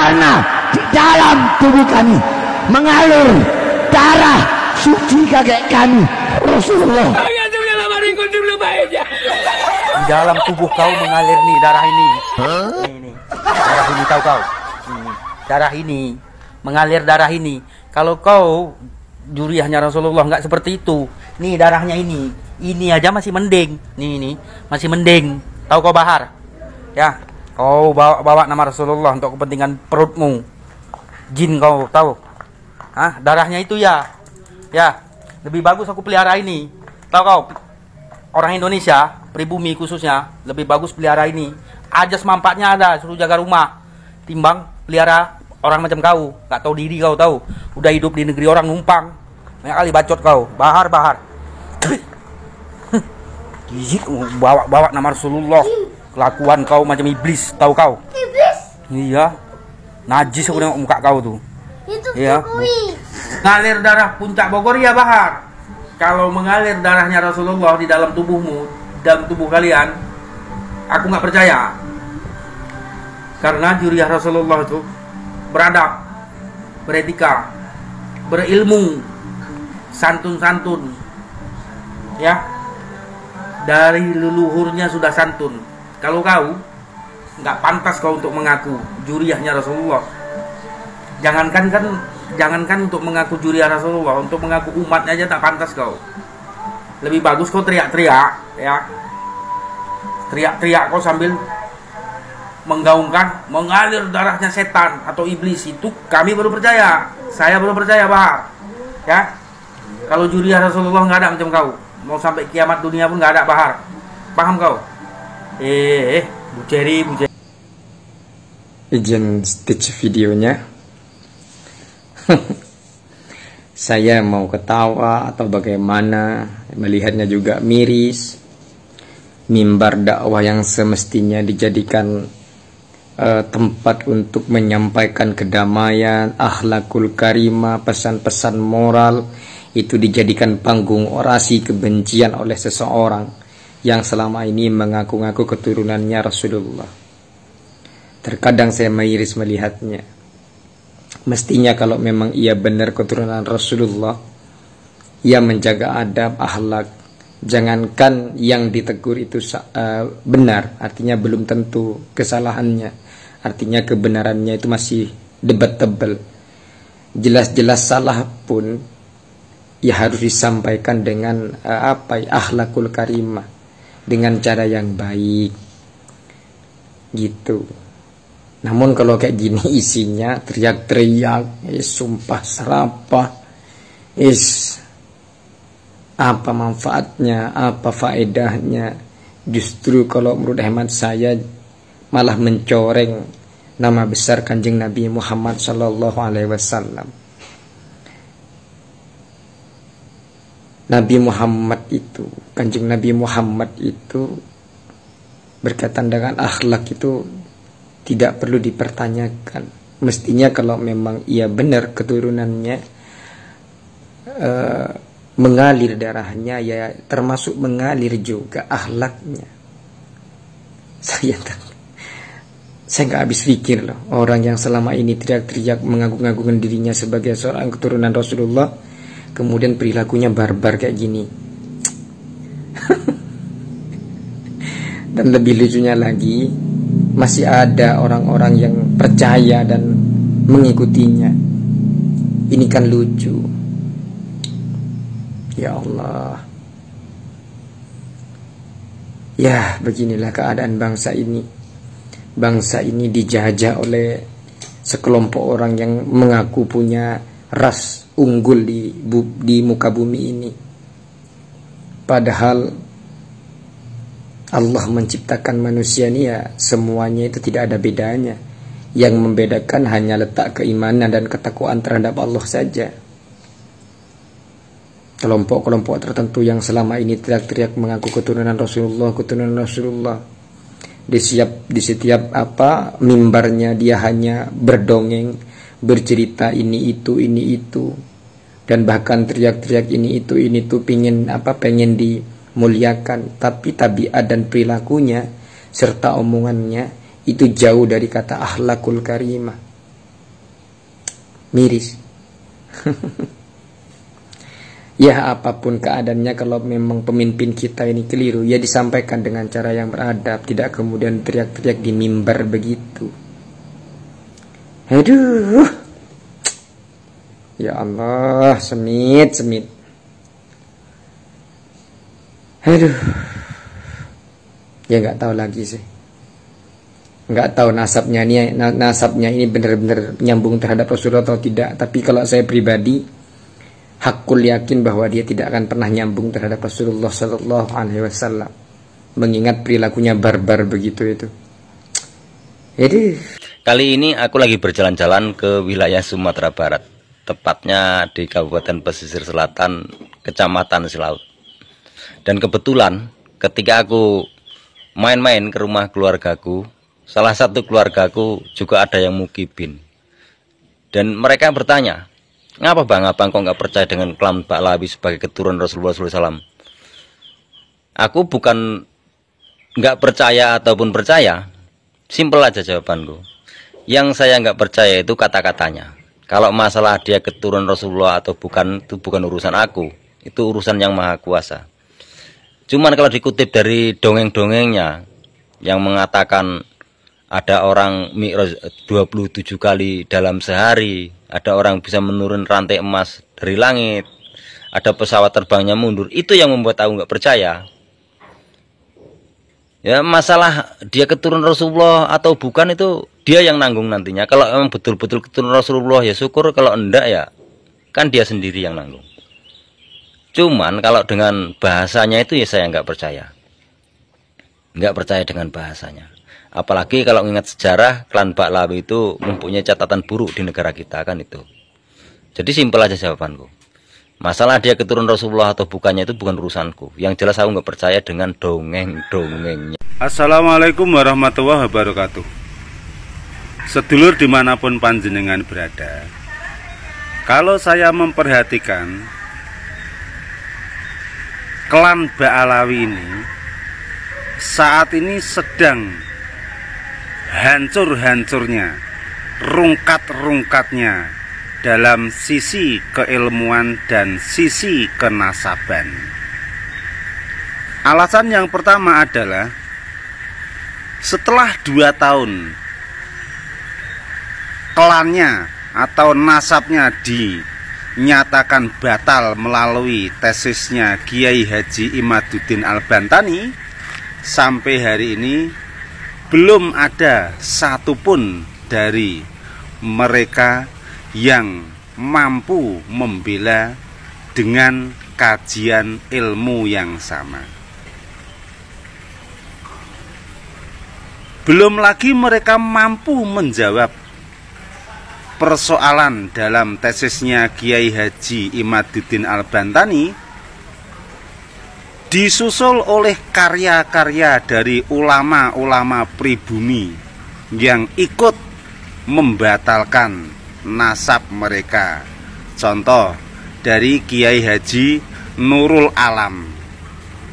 karena di dalam tubuh kami mengalir darah suci kakek kami Rasulullah. Di dalam tubuh kau mengalir nih darah ini. Ini. Darah ini tahu kau. Darah ini mengalir darah ini. Kalau kau juriyahnya Rasulullah nggak seperti itu. Nih darahnya ini. Ini aja masih mending. Nih masih mending. Tahu kau Bahar? Ya. Kau bawa nama Rasulullah untuk kepentingan perutmu. Jin kau tahu? Hah? Darahnya itu ya. Ya. Lebih bagus aku pelihara ini. Tahu kau? Orang Indonesia, pribumi khususnya, lebih bagus pelihara ini. Ajas manfaatnya ada, suruh jaga rumah. Timbang pelihara orang macam kau. Gak tahu diri kau tahu. Udah hidup di negeri orang numpang. Banyak kali bacot kau. Bahar. Gigit bawa nama Rasulullah. Kelakuan kau macam iblis, tahu kau? Iblis? Iya. Najis aku nengok muka kau tuh. Itu Iya. Ngalir darah puncak Bogor ya Bahar. Kalau mengalir darahnya Rasulullah di dalam tubuhmu, dalam tubuh kalian, aku nggak percaya. Karena juriyah Rasulullah itu beradab, beretika, berilmu, santun-santun, ya. Dari leluhurnya sudah santun. Kalau kau nggak pantas kau untuk mengaku juriyahnya Rasulullah. Jangankan untuk mengaku juriyah Rasulullah, untuk mengaku umatnya aja tak pantas kau. Lebih bagus kau teriak-teriak, ya. Teriak-teriak kau sambil menggaungkan mengalir darahnya setan atau iblis. Itu kami baru percaya. Saya baru percaya, Bahar. Ya. Kalau juriyah Rasulullah nggak ada macam kau. Mau sampai kiamat dunia pun nggak ada, Bahar. Paham kau? Bu Ceri. Izin stitch videonya. Saya mau ketawa atau bagaimana, melihatnya juga miris. Mimbar dakwah yang semestinya dijadikan tempat untuk menyampaikan kedamaian, akhlakul karimah, pesan-pesan moral, itu dijadikan panggung orasi kebencian oleh seseorang yang selama ini mengaku-ngaku keturunannya Rasulullah. Terkadang saya miris melihatnya. Mestinya kalau memang ia benar keturunan Rasulullah, ia menjaga adab, akhlak. Jangankan yang ditegur itu benar, artinya belum tentu kesalahannya. Artinya kebenarannya itu masih debatable. Jelas-jelas salah pun ya harus disampaikan dengan akhlakul karimah, dengan cara yang baik. Gitu. Namun kalau kayak gini isinya teriak-teriak, sumpah serapah, apa manfaatnya, apa faedahnya? Justru kalau menurut hemat saya malah mencoreng nama besar Kanjeng Nabi Muhammad Sallallahu Alaihi Wasallam. Nabi Muhammad itu, Kanjeng Nabi Muhammad itu berkaitan dengan akhlak itu tidak perlu dipertanyakan. Mestinya kalau memang ia benar keturunannya, mengalir darahnya, ya termasuk mengalir juga akhlaknya. Saya nggak habis pikir loh, orang yang selama ini teriak-teriak mengagung-agungkan dirinya sebagai seorang keturunan Rasulullah, kemudian perilakunya barbar kayak gini. Dan lebih lucunya lagi, masih ada orang-orang yang percaya dan mengikutinya. Ini kan lucu. Ya Allah. Ya, beginilah keadaan bangsa ini. Bangsa ini dijajah oleh sekelompok orang yang mengaku punya ras unggul di muka bumi ini. Padahal Allah menciptakan manusia ini ya semuanya itu tidak ada bedanya. Yang membedakan hanya letak keimanan dan ketakwaan terhadap Allah saja. Kelompok-kelompok tertentu yang selama ini teriak-teriak mengaku keturunan Rasulullah. Di setiap mimbarnya dia hanya berdongeng, bercerita ini itu. Dan bahkan teriak-teriak ini itu pengen dimuliakan, tapi tabiat dan perilakunya serta omongannya itu jauh dari kata akhlakul karimah. miris. Ya apapun keadaannya, kalau memang pemimpin kita ini keliru, ya disampaikan dengan cara yang beradab, tidak kemudian teriak-teriak di mimbar begitu. Aduh, ya Allah, semit. Aduh, ya nggak tahu lagi sih, nggak tahu nasabnya ini benar-benar nyambung terhadap Rasulullah atau tidak. Tapi kalau saya pribadi, hakul yakin bahwa dia tidak akan pernah nyambung terhadap Rasulullah Sallallahu Alaihi Wasallam, mengingat perilakunya barbar begitu itu. Jadi kali ini aku lagi berjalan-jalan ke wilayah Sumatera Barat, tepatnya di Kabupaten Pesisir Selatan, Kecamatan Silaut. Dan kebetulan ketika aku main-main ke rumah keluargaku, salah satu keluargaku juga ada yang mukibin. Dan mereka bertanya, ngapa bang, abang kok nggak percaya dengan klaim Ba'alawi sebagai keturunan Rasulullah SAW? Aku bukan nggak percaya ataupun percaya, simpel aja jawabanku. Yang saya nggak percaya itu kata-katanya. Kalau masalah dia keturunan Rasulullah atau bukan, itu bukan urusan aku, itu urusan yang maha kuasa. Cuman kalau dikutip dari dongeng-dongengnya yang mengatakan ada orang mi'raj 27 kali dalam sehari, ada orang bisa menurun rantai emas dari langit, ada pesawat terbangnya mundur, itu yang membuat aku nggak percaya. Ya masalah dia keturunan Rasulullah atau bukan itu dia yang nanggung nantinya. Kalau memang betul-betul keturunan Rasulullah ya syukur, kalau enggak ya kan dia sendiri yang nanggung. Cuman kalau dengan bahasanya itu ya saya nggak percaya. Nggak percaya dengan bahasanya. Apalagi kalau mengingat sejarah, klan Ba'alawi itu mempunyai catatan buruk di negara kita kan itu. Jadi simpel aja jawabanku. Masalah dia keturunan Rasulullah atau bukannya itu bukan urusanku. Yang jelas aku nggak percaya dengan dongeng-dongengnya. Assalamualaikum warahmatullahi wabarakatuh. Sedulur dimanapun panjenengan berada, kalau saya memperhatikan klan Ba'alawi ini saat ini sedang hancur-hancurnya, rungkat-rungkatnya dalam sisi keilmuan dan sisi kenasaban. Alasan yang pertama adalah setelah 2 tahun klannya atau nasabnya dinyatakan batal melalui tesisnya Kiai Haji Imaduddin Al-Bantani, sampai hari ini belum ada satupun dari mereka yang mampu membela dengan kajian ilmu yang sama. Belum lagi mereka mampu menjawab persoalan dalam tesisnya Kiai Haji Imaduddin Al-Bantani, disusul oleh karya-karya dari ulama-ulama pribumi yang ikut membatalkan nasab mereka. Contoh dari Kiai Haji Nurul Alam.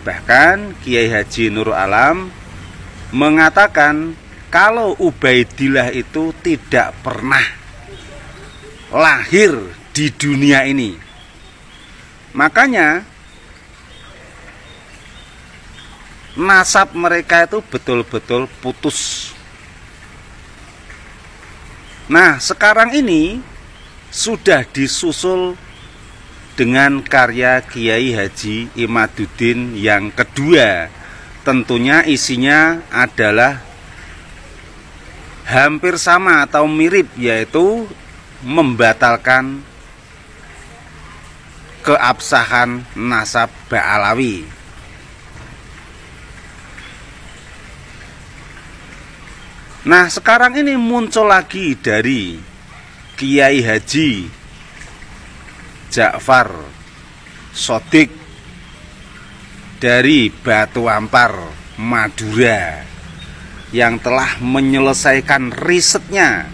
Bahkan Kiai Haji Nurul Alam mengatakan kalau Ubaidillah itu tidak pernah lahir di dunia ini. Makanya nasab mereka itu betul-betul putus. Nah, sekarang ini sudah disusul dengan karya Kiai Haji Imaduddin yang kedua. Tentunya isinya adalah hampir sama atau mirip, yaitu membatalkan keabsahan nasab Ba'alawi. Nah, sekarang ini muncul lagi dari Kiai Haji Ja'far Shodiq dari Batu Ampar, Madura, yang telah menyelesaikan risetnya,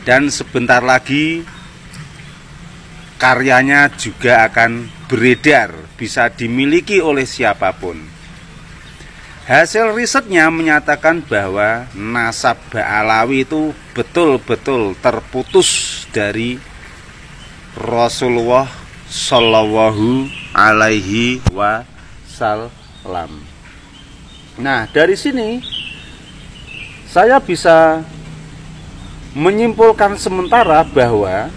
dan sebentar lagi karyanya juga akan beredar, bisa dimiliki oleh siapapun. Hasil risetnya menyatakan bahwa nasab Ba'alawi itu betul-betul terputus dari Rasulullah Shallallahu Alaihi Wasallam. Nah, dari sini saya bisa menyimpulkan sementara bahwa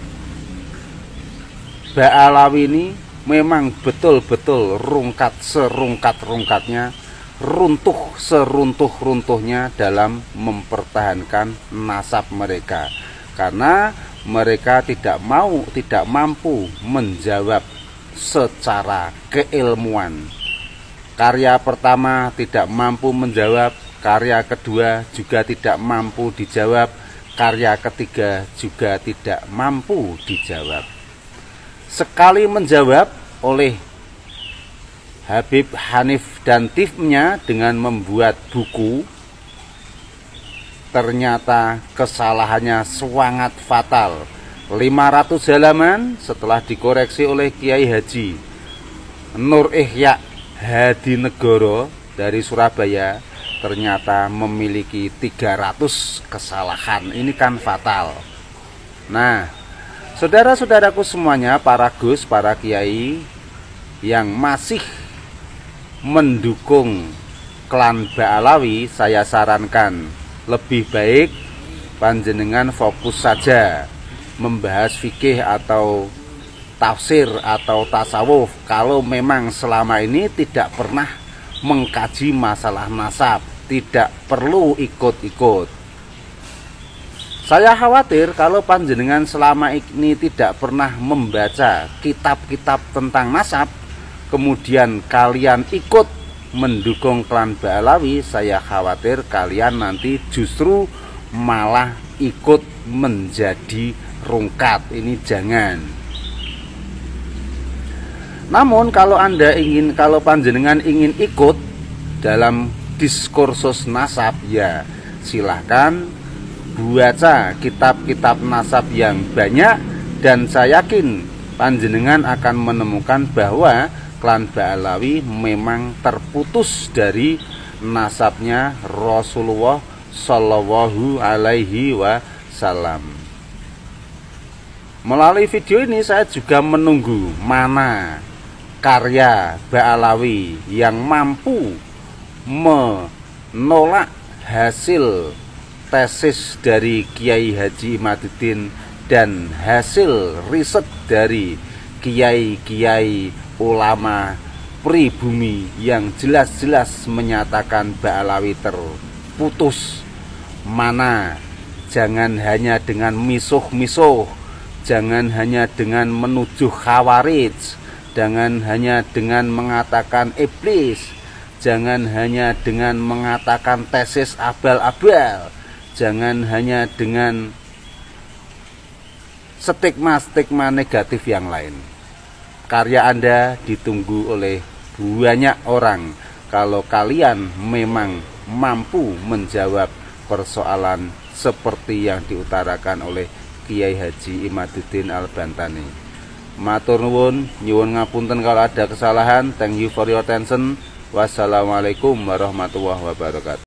Ba'alawi ini memang betul-betul rungkat serungkat-rungkatnya, runtuh seruntuh-runtuhnya dalam mempertahankan nasab mereka, karena mereka tidak mampu menjawab secara keilmuan. Karya pertama tidak mampu menjawab, karya kedua juga tidak mampu dijawab, karya ketiga juga tidak mampu dijawab. Sekali menjawab oleh Habib Hanif dan timnya dengan membuat buku, ternyata kesalahannya sangat fatal. 500 halaman setelah dikoreksi oleh Kiai Haji Nur Ihya Hadinegoro dari Surabaya, ternyata memiliki 300 kesalahan. Ini kan fatal. Nah, saudara-saudaraku semuanya, para gus, para kiai yang masih mendukung klan Ba'alawi, saya sarankan lebih baik panjenengan fokus saja membahas fikih atau tafsir atau tasawuf, kalau memang selama ini tidak pernah mengkaji masalah nasab, tidak perlu ikut-ikut. Saya khawatir kalau panjenengan selama ini tidak pernah membaca kitab-kitab tentang nasab, kemudian kalian ikut mendukung klan Ba'alawi, saya khawatir kalian nanti justru malah ikut menjadi rungkat. Ini jangan. Namun kalau kalau panjenengan ingin ikut dalam diskursus nasab, ya silahkan baca kitab-kitab nasab yang banyak, dan saya yakin panjenengan akan menemukan bahwa klan Ba'alawi memang terputus dari nasabnya Rasulullah Shallallahu Alaihi Wasallam. Melalui video ini saya juga menunggu mana karya Ba'alawi yang mampu menolak hasil tesis dari Kiai Haji Imaduddin dan hasil riset dari kiai-kiai ulama pribumi yang jelas-jelas menyatakan Ba'alawi terputus. Mana jangan hanya dengan misuh-misuh, jangan hanya dengan menuduh khawarij, jangan hanya dengan mengatakan iblis, jangan hanya dengan mengatakan tesis abal-abal, jangan hanya dengan stigma-stigma negatif yang lain. Karya Anda ditunggu oleh banyak orang kalau kalian memang mampu menjawab persoalan seperti yang diutarakan oleh Kiai Haji Imaduddin Al-Bantani. Matur nuwun, nyuwun ngapunten kalau ada kesalahan. Thank you for your attention. Wassalamualaikum warahmatullahi wabarakatuh.